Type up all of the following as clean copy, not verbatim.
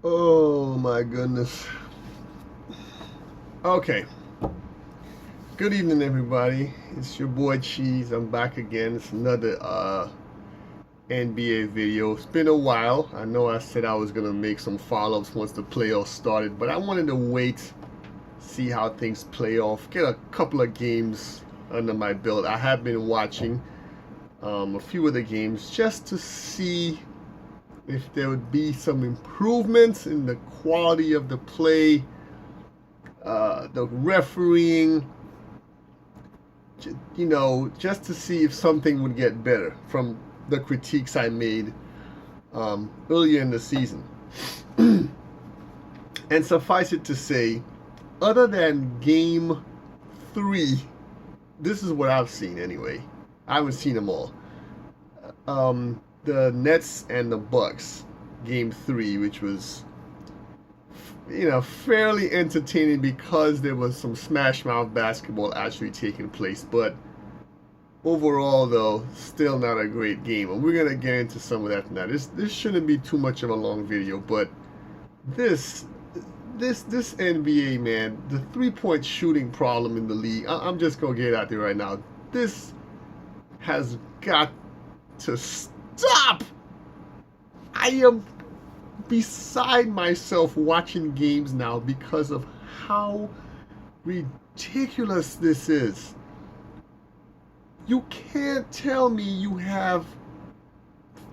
Oh my goodness. Okay. Good evening, everybody. It's your boy Cheese. I'm back again. It's another NBA video. It's been a while. I know I said I was gonna make some follow-ups once the playoffs started, but I wanted to wait, see how things play off, get a couple of games under my belt. I have been watching a few of the games just to see if there would be some improvements in the quality of the play, the refereeing, just to see if something would get better from the critiques I made earlier in the season. And suffice it to say, other than game 3, this is what I've seen anyway. I haven't seen them all. The Nets and the Bucks, game 3, which was fairly entertaining because there was some smash mouth basketball actually taking place. But overall, though, still not a great game. And we're gonna get into some of that now. This shouldn't be too much of a long video, but this NBA, man, the 3-point shooting problem in the league. I'm just gonna get out there right now. This has got to stop. I am beside myself watching games now because of how ridiculous this is. You can't tell me you have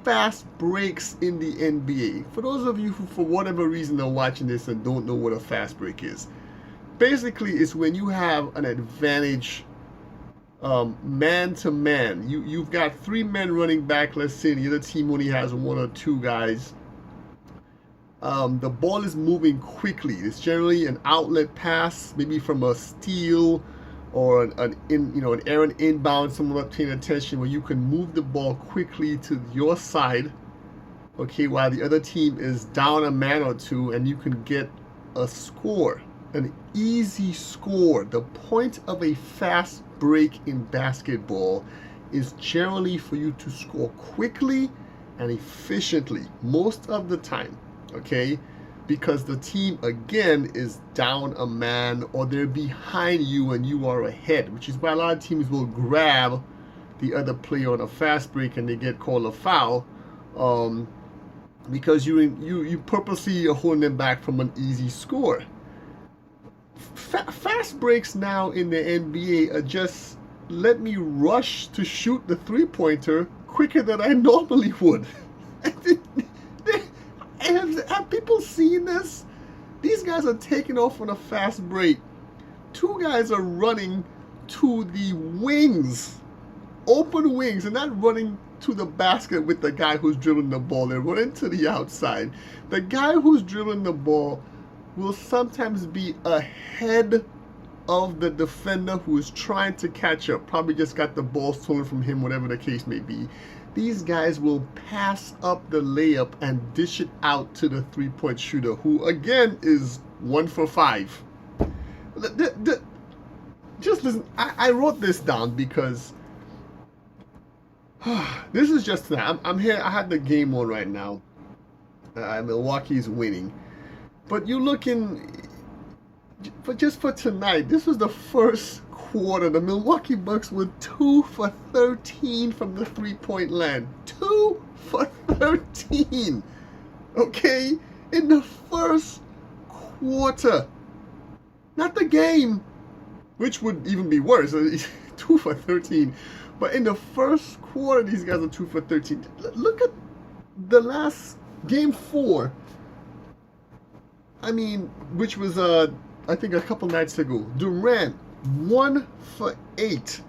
fast breaks in the NBA. For those of you who, for whatever reason, are watching this and don't know what a fast break is, basically it's when you have an advantage man to man. You've got 3 men running back, let's say, and the other team only has 1 or 2 guys. The ball is moving quickly. It's generally an outlet pass, maybe from a steal or an errant inbound, someone not paying attention, where you can move the ball quickly to your side, okay, while the other team is down a man or 2, and you can get a score, an easy score. The point of a fast break in basketball is generally for you to score quickly and efficiently most of the time, okay? Because the team, again, is down a man or they're behind you and you are ahead, which is why a lot of teams will grab the other player on a fast break and they get called a foul, because you purposely are holding them back from an easy score. Fast breaks now in the NBA are just, let me rush to shoot the 3-pointer quicker than I normally would. Have people seen this? These guys are taking off on a fast break. 2 guys are running to the wings, open wings, and not running to the basket with the guy who's dribbling the ball. They're running to the outside. The guy who's dribbling the ball will sometimes be ahead of the defender who is trying to catch up. Probably just got the ball stolen from him, whatever the case may be. These guys will pass up the layup and dish it out to the 3-point shooter, who again is 1 for 5. Just listen, I wrote this down because this is just that. I'm here. I have the game on right now. Milwaukee's winning. But you're looking, just for tonight, this was the first quarter. The Milwaukee Bucks were 2 for 13 from the 3-point land. 2 for 13. Okay? In the first quarter. Not the game, which would even be worse. 2 for 13. But in the first quarter, these guys are 2 for 13. Look at the last game 4. I mean, which was, I think a couple nights ago. Durant, 1 for 8.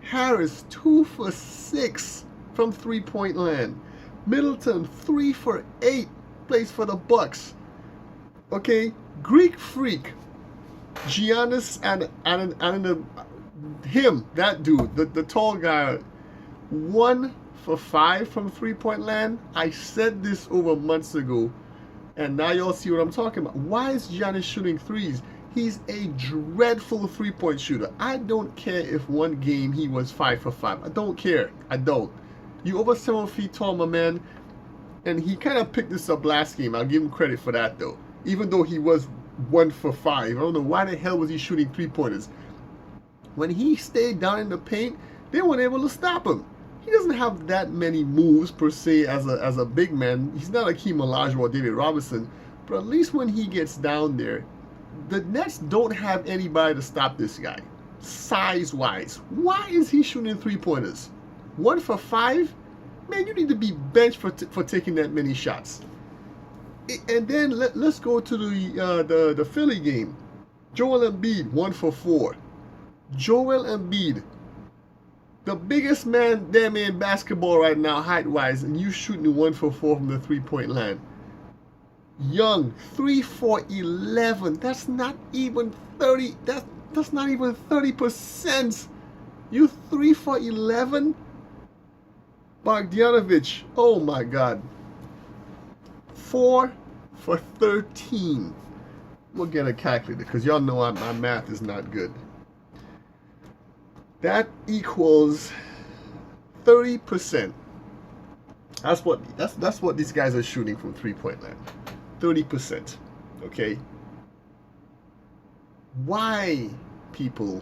Harris, 2 for 6 from 3-point land. Middleton, 3 for 8, plays for the Bucks. Okay, Greek Freak, Giannis and him, that dude, the tall guy, 1 for 5 from 3-point land. I said this over months ago. And now y'all see what I'm talking about. Why is Giannis shooting threes? He's a dreadful 3-point shooter. I don't care if one game he was 5 for 5. I don't care. I don't. You over 7 feet tall, my man. And he kind of picked this up last game. I'll give him credit for that, though. Even though he was 1 for 5. I don't know why the hell was he shooting 3-pointers. When he stayed down in the paint, they weren't able to stop him. He doesn't have that many moves per se as a big man. He's not Hakeem Olajuwon or David Robinson, but at least when he gets down there, the Nets don't have anybody to stop this guy, size-wise. Why is he shooting 3-pointers? 1 for 5? Man, you need to be benched for taking that many shots. And then let's go to the Philly game. Joel Embiid, 1 for 4. Joel Embiid, the biggest man damn in basketball right now, height-wise, and you shooting 1 for 4 from the 3-point line. Young, 3 for 11. That's not even 30. That's not even 30%. You 3 for 11. Bogdanovich, oh my God. 4 for 13. We'll get a calculator because y'all know my math is not good. That equals 30%. That's what these guys are shooting from 3-point line. 30%. Okay. Why, people?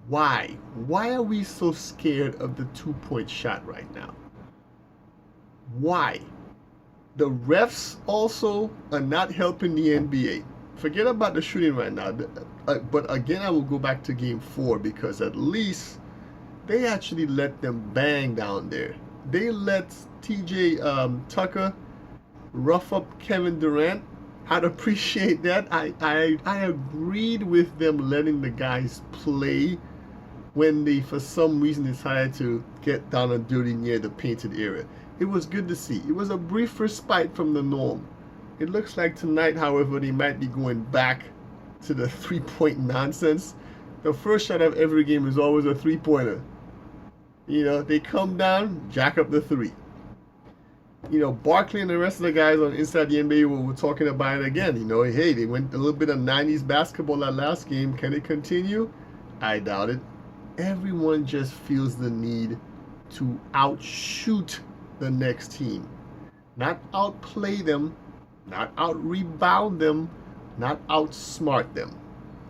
Why? Why are we so scared of the 2-point shot right now? Why? The refs also are not helping the NBA. Forget about the shooting right now. But again, I will go back to game 4 because at least they actually let them bang down there. They let TJ Tucker rough up Kevin Durant. I'd appreciate that. I agreed with them letting the guys play when they, for some reason, decided to get down and dirty near the painted area. It was good to see. It was a brief respite from the norm. It looks like tonight, however, they might be going back to the 3-point nonsense. The first shot of every game is always a 3-pointer. You know, they come down, jack up the 3. You know, Barkley and the rest of the guys on Inside the NBA were talking about it again. You know, hey, they went a little bit of 90s basketball that last game. Can it continue? I doubt it. Everyone just feels the need to outshoot the next team. Not outplay them, not out-rebound them, not outsmart them.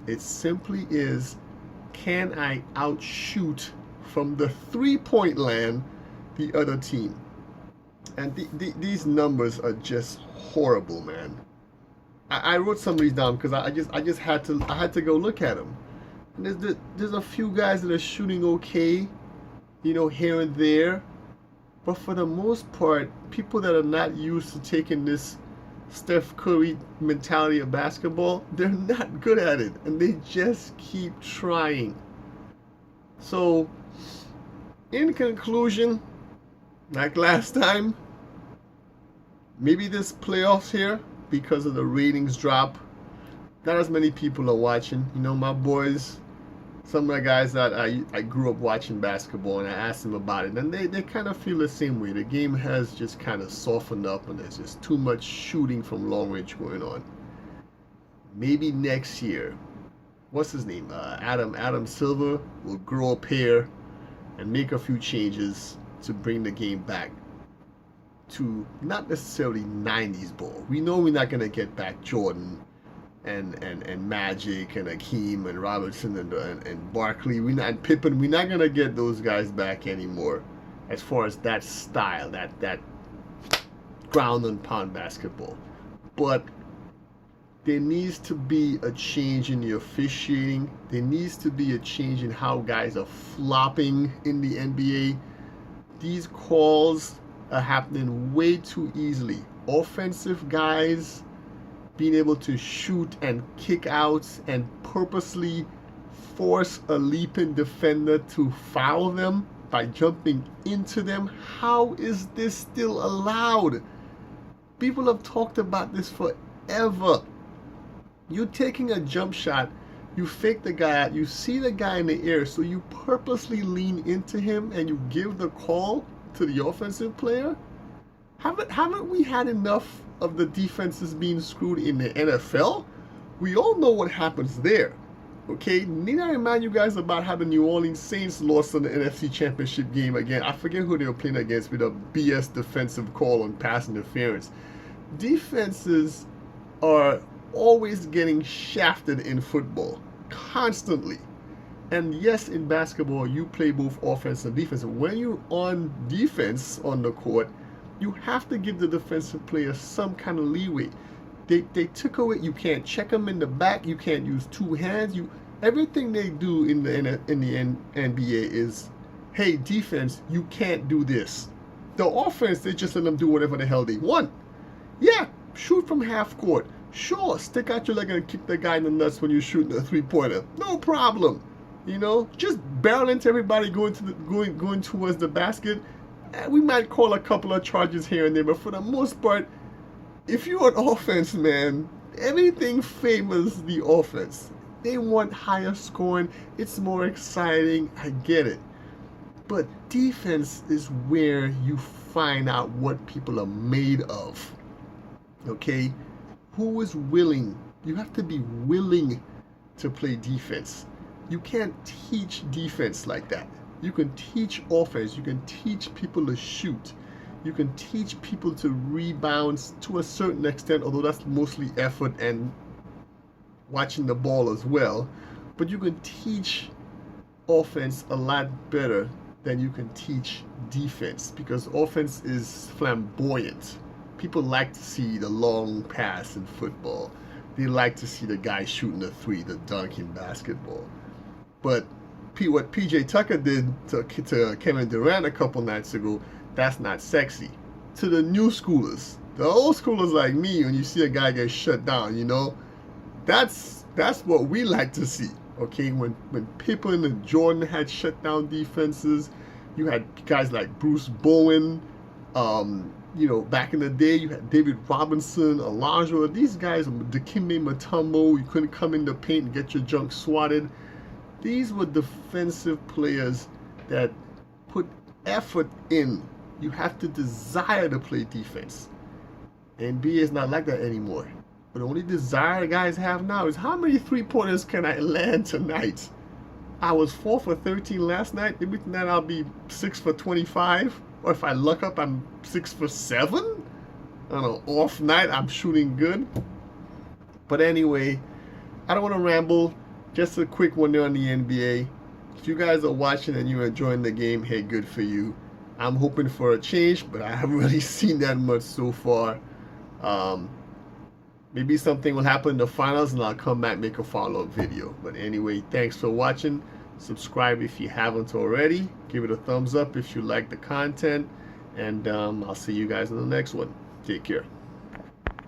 It simply is, can I outshoot from the 3-point land the other team? And these numbers are just horrible, man. I wrote some of these down because I just had to go look at them. And there's a few guys that are shooting okay, you know, here and there. But for the most part, people that are not used to taking this Steph Curry mentality of basketball, they're not good at it. And they just keep trying. So, in conclusion, like last time, maybe this playoffs here, because of the ratings drop, not as many people are watching. You know, my boys, some of the guys that I grew up watching basketball, and I asked them about it, and they kind of feel the same way. The game has just kind of softened up, and there's just too much shooting from long range going on. Maybe next year, what's his name? Adam Silver will grow a pair and make a few changes to bring the game back to not necessarily 90s ball. We know we're not going to get back Jordan and Magic and Hakeem and Robinson and Barkley. And Pippen. We're not going to get those guys back anymore as far as that style, that ground and pound basketball. But there needs to be a change in the officiating. There needs to be a change in how guys are flopping in the NBA. These calls are happening way too easily. Offensive guys being able to shoot and kick out and purposely force a leaping defender to foul them by jumping into them. How is this still allowed? People have talked about this forever. You're taking a jump shot, you fake the guy out, you see the guy in the air, so you purposely lean into him and you give the call to the offensive player? Haven't we had enough of the defenses being screwed in the NFL? We all know what happens there. Okay, need I remind you guys about how the New Orleans Saints lost in the NFC Championship game again? I forget who they were playing against with a BS defensive call on pass interference. Defenses are always getting shafted in football, constantly. And yes, in basketball, you play both offense and defense. When you're on defense on the court, you have to give the defensive player some kind of leeway. They took away. You can't check them in the back. You can't use two hands. Everything they do in the NBA is, hey, defense, you can't do this. The offense, they just let them do whatever the hell they want. Yeah, shoot from half court. Sure, stick out your leg and kick the guy in the nuts when you're shooting a three-pointer. No problem. You know, just barrel into everybody going towards the basket. We might call a couple of charges here and there, but for the most part, if you're an offense, man, everything favors the offense. They want higher scoring. It's more exciting. I get it. But defense is where you find out what people are made of. Okay? Who is willing? You have to be willing to play defense. You can't teach defense like that. You can teach offense. You can teach people to shoot. You can teach people to rebound to a certain extent, although that's mostly effort and watching the ball as well. But you can teach offense a lot better than you can teach defense, because offense is flamboyant. People like to see the long pass in football. They like to see the guy shooting the three, the dunk in basketball. But what PJ Tucker did to Kevin Durant a couple nights ago, that's not sexy. To the new schoolers, the old schoolers like me, when you see a guy get shut down, you know, that's what we like to see. Okay, when Pippen and Jordan had shut down defenses, you had guys like Bruce Bowen. You know, back in the day, you had David Robinson, Alonzo. These guys, Dikembe Mutombo, you couldn't come in the paint and get your junk swatted. These were defensive players that put effort in. You have to desire to play defense. NBA is not like that anymore. But the only desire guys have now is, how many three-pointers can I land tonight? I was 4 for 13 last night. Maybe tonight I'll be 6 for 25. Or if I luck up, I'm 6 for 7. On an off night, I'm shooting good. But anyway, I don't want to ramble. Just a quick one there on the NBA. If you guys are watching and you're enjoying the game, hey, good for you. I'm hoping for a change, but I haven't really seen that much so far. Maybe something will happen in the finals and I'll come back and make a follow-up video. But anyway, thanks for watching. Subscribe if you haven't already. Give it a thumbs up if you like the content. And I'll see you guys in the next one. Take care.